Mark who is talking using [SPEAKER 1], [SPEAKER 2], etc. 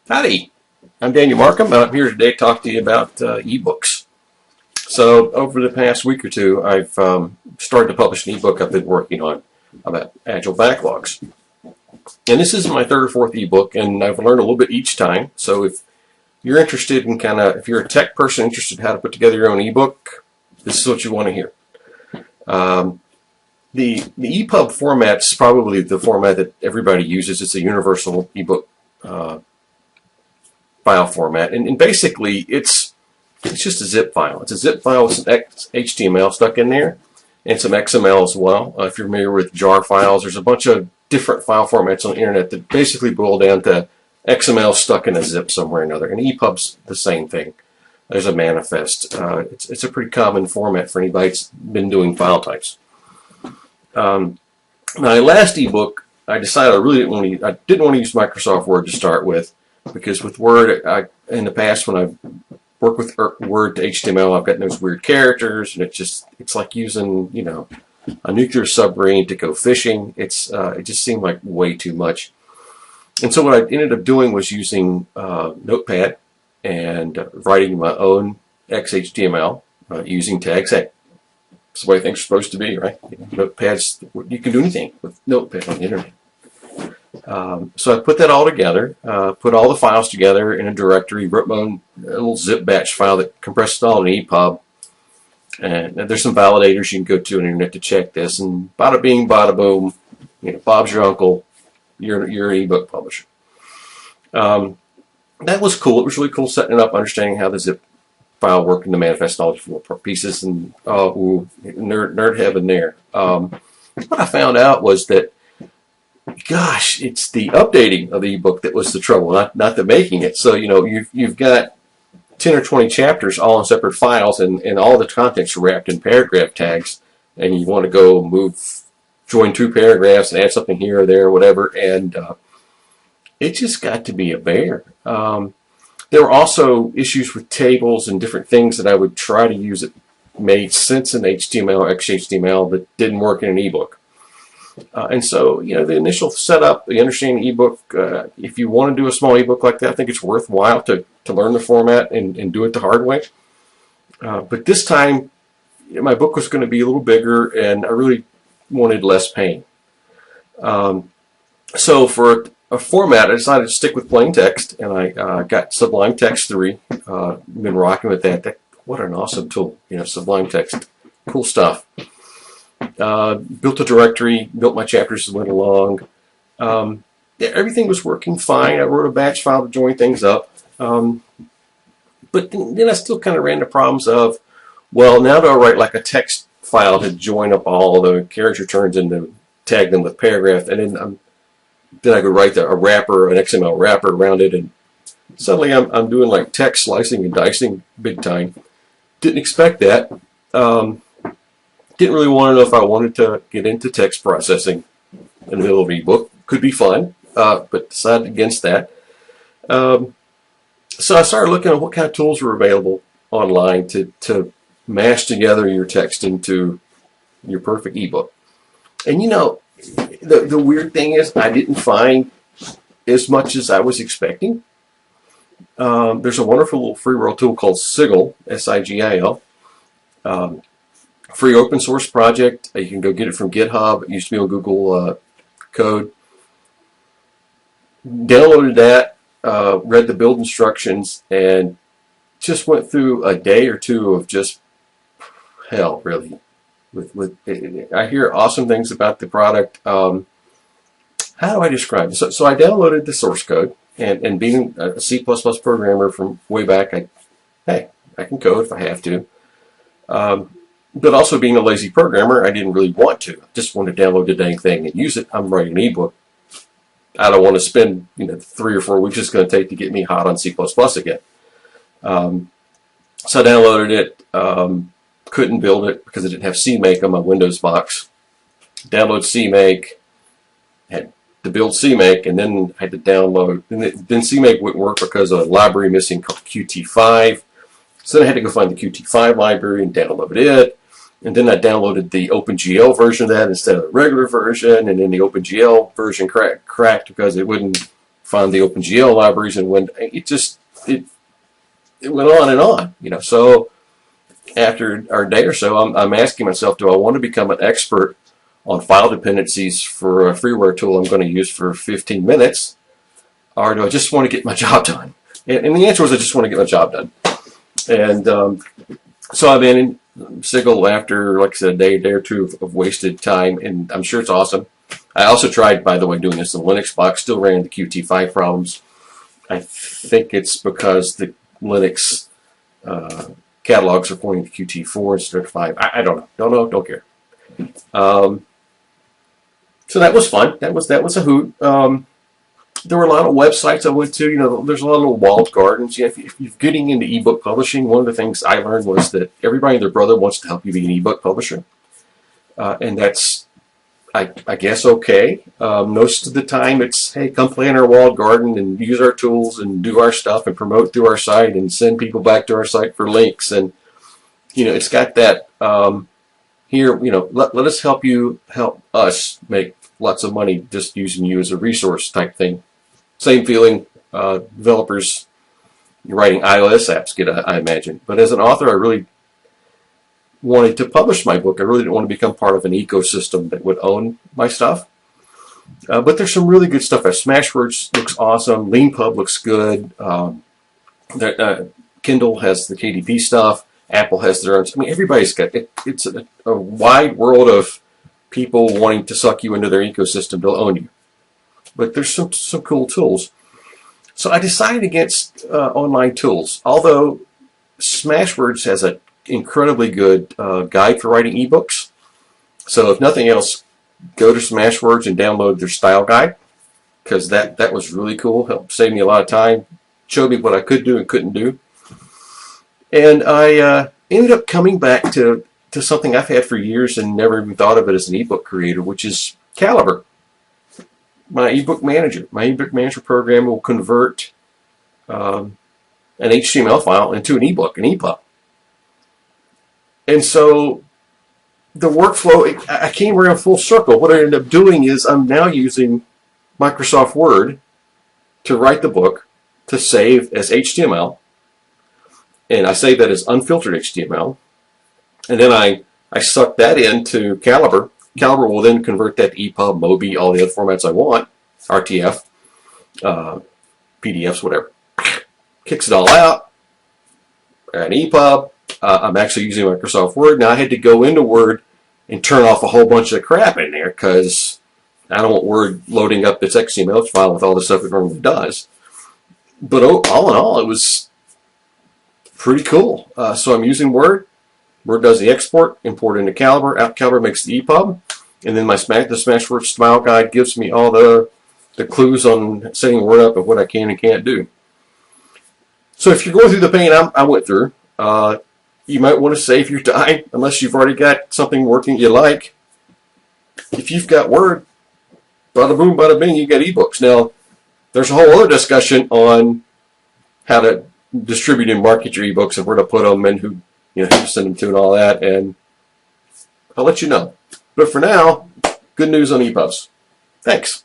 [SPEAKER 1] Howdy, I'm Daniel Markham. I'm here today to talk to you about ebooks. So over the past week or two, I've started to publish an ebook I've been working on about Agile backlogs. And this is my third or fourth ebook, and I've learned a little bit each time. So if you're interested in if you're a tech person interested in how to put together your own ebook, this is what you want to hear. The EPUB format is probably the format that everybody uses. It's a universal ebook file format, and basically it's just a zip file. It's a zip file with some HTML stuck in there and some XML as well. If you're familiar with jar files, there's a bunch of different file formats on the internet that basically boil down to XML stuck in a zip somewhere or another. And EPUB's the same thing. There's a manifest. It's a pretty common format for anybody that's been doing file types. My last ebook, I decided I didn't want to use Microsoft Word to start with, because with Word, in the past when I've worked with Word to HTML, I've gotten those weird characters, and it's like using a nuclear submarine to go fishing. It just seemed like way too much. And so what I ended up doing was using Notepad and writing my own XHTML using tags. Hey, that's the way things are supposed to be, right? Notepads, you can do anything with Notepad on the internet. So I put that all together, put all the files together in a directory, wrote my own little zip batch file that compressed it all in EPUB. And there's some validators you can go to on the internet to check this. And bada bing, bada boom, Bob's your uncle. You're an ebook publisher. That was cool. It was really cool setting it up, understanding how the zip file worked in the manifest, all the different pieces, and nerd heaven there. What I found out was that, gosh, it's the updating of the ebook that was the trouble, not the making it. So you've got 10 or 20 chapters all in separate files, and all the content's wrapped in paragraph tags, and you want to go join two paragraphs and add something here or there or whatever, and it just got to be a bear. There were also issues with tables and different things that I would try to use that made sense in HTML or XHTML that didn't work in an ebook. And so, the initial setup, the understanding ebook, if you want to do a small ebook like that, I think it's worthwhile to learn the format and do it the hard way. But this time, my book was going to be a little bigger, and I really wanted less pain. So for a format, I decided to stick with plain text, and I got Sublime Text 3. Been rocking with that. What an awesome tool, Sublime Text. Cool stuff. Built a directory, built my chapters as I went along. Everything was working fine. I wrote a batch file to join things up. But then I still kind of ran into problems of, well, now do I write like a text file to join up all the character turns and to tag them with paragraph, and then I could write a wrapper, an XML wrapper around it, and suddenly I'm doing like text slicing and dicing big time. Didn't expect that. Didn't really want to know if I wanted to get into text processing in the middle of an ebook. Could be fun, but decided against that. So I started looking at what kind of tools were available online to mash together your text into your perfect ebook. And the weird thing is I didn't find as much as I was expecting. There's a wonderful little free world tool called Sigil, S-I-G-I-L. Free open source project. You can go get it from GitHub. It used to be on Google Code. Downloaded that, read the build instructions, and just went through a day or two of just hell, really. I hear awesome things about the product. How do I describe it? So I downloaded the source code, and being a C++ programmer from way back, I can code if I have to. But also being a lazy programmer, I didn't really want to. I just wanted to download the dang thing and use it. I'm writing an ebook. I don't want to spend 3 or 4 weeks it's going to take to get me hot on C++ again. So I downloaded it. Couldn't build it because I didn't have CMake on my Windows box. Download CMake, had to build CMake, and then I had to download. Then CMake wouldn't work because of a library missing called Qt5. So then I had to go find the Qt5 library and download it. And then I downloaded the OpenGL version of that instead of the regular version. And then the OpenGL version cracked because it wouldn't find the OpenGL libraries, and when it went on and on, you know. So after our day or so, I'm asking myself, do I want to become an expert on file dependencies for a freeware tool I'm going to use for 15 minutes, or do I just want to get my job done? And the answer was, I just want to get my job done. And so I've been in Sigil after, like I said, a day or two of wasted time, and I'm sure it's awesome. I also tried, by the way, doing this in Linux box, still ran the Qt5 problems. I think it's because the Linux catalogs are pointing to Qt4 instead of 5. I don't know. Don't care. So that was fun. That was a hoot. There were a lot of websites I went to. You know, there's a lot of little walled gardens. You know, if you're getting into ebook publishing, one of the things I learned was that everybody and their brother wants to help you be an ebook publisher, and that's, I guess, okay. Most of the time, it's, hey, come play in our walled garden and use our tools and do our stuff and promote through our site and send people back to our site for links. And you know, it's got that. Here, you know, let us help us make lots of money just using you as a resource type thing. Same feeling developers writing iOS apps get, I imagine. But as an author, I really wanted to publish my book. I really didn't want to become part of an ecosystem that would own my stuff. But there's some really good stuff. Smashwords looks awesome. LeanPub looks good. Kindle has the KDP stuff. Apple has their own. I mean, everybody's got it. It's a wide world of people wanting to suck you into their ecosystem to own you. But there's some cool tools. So I decided against online tools. Although Smashwords has an incredibly good guide for writing ebooks. So if nothing else, go to Smashwords and download their style guide, because that was really cool. Helped save me a lot of time. Showed me what I could do and couldn't do. And I ended up coming back to something I've had for years and never even thought of it as an ebook creator, which is Calibre, my ebook manager. My ebook manager program will convert an HTML file into an ebook, an EPUB. And so the workflow, I came around full circle. What I ended up doing is I'm now using Microsoft Word to write the book, to save as HTML. And I save that as unfiltered HTML. And then I suck that into Calibre. Calibre will then convert that to EPUB, MOBI, all the other formats I want, RTF, PDFs, whatever. Kicks it all out. An EPUB. I'm actually using Microsoft Word. Now I had to go into Word and turn off a whole bunch of crap in there because I don't want Word loading up its XML file with all the stuff it normally does. But all in all, it was pretty cool. So I'm using Word. Word does the export, import into Calibre. Calibre makes the EPUB. And then the Smashwords style guide gives me all the clues on setting Word up and what I can and can't do. So if you're going through the pain I went through, you might want to save your time, unless you've already got something working you like. If you've got Word, bada boom, bada bing, you got ebooks. Now, there's a whole other discussion on how to distribute and market your ebooks and where to put them and who to send them to and all that, and I'll let you know. But for now, good news on EPUBs. Thanks.